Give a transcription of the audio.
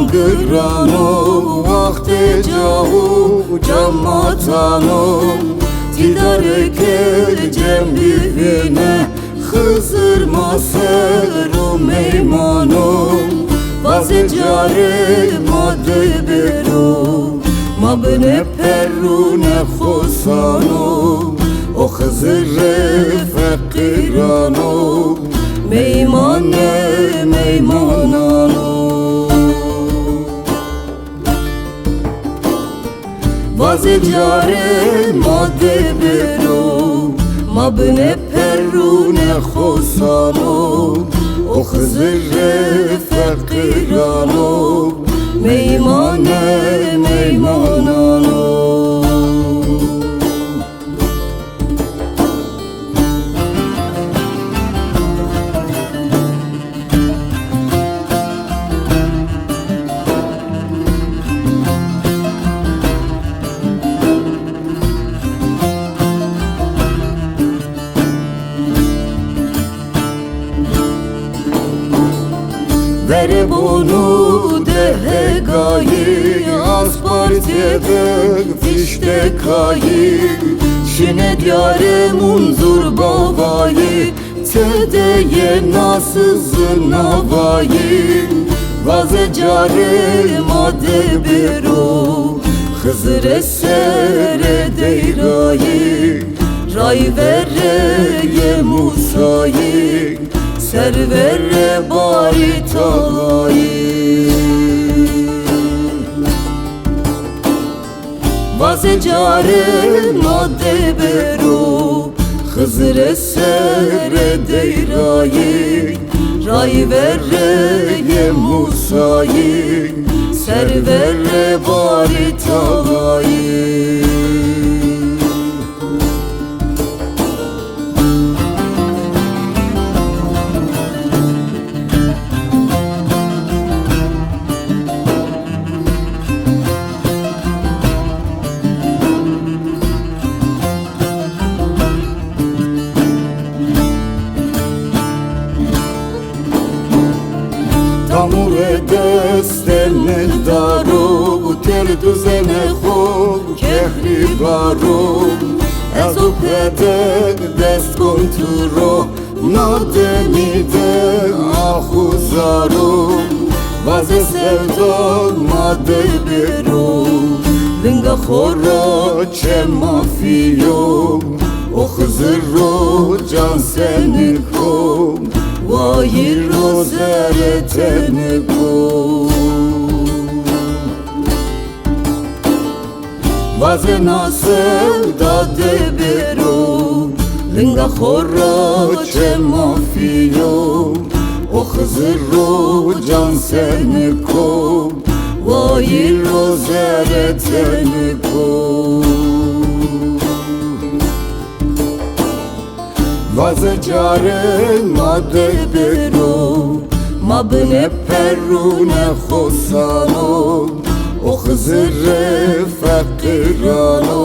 گرانو وقت جاو جماتانو دیدار کل جم بیوینه خزر ماسر و میمانو باز جاره ماده برو ما بنه پرونه خوصانو و خزر فقیرانو میمانه میمانانو باز جاره ماده برو ما بنه پرونه خوصانو و خزر فقیرانو میمانه میمانانو Ver bunu dehegayı az partiyedek fişte kayı Şine diyare munzur bavayı Tedeye nasızın havayı Vaze care made bero Hızır esere deyrayı Ray vereye Musa'yı Servere bari talayı Vaze care made bero Hızır esere deyrayı Ray vereye Musa'yı Servere bari talayı Tamur destene daro tel düzene خوب کهری بارو از او پدر دست کن تو رو نادمیده آخو زارو باز sevda ماده برو لنگا خورا چه مافیو o Hızır can seni kom Vay rozereteni kom Vazena sevda de bero Linga khorra çe mafiyo O Hızır can seni kom Vay rozereteni kom Vaze care made bero Ma bne perune khosano O Hızır faqirano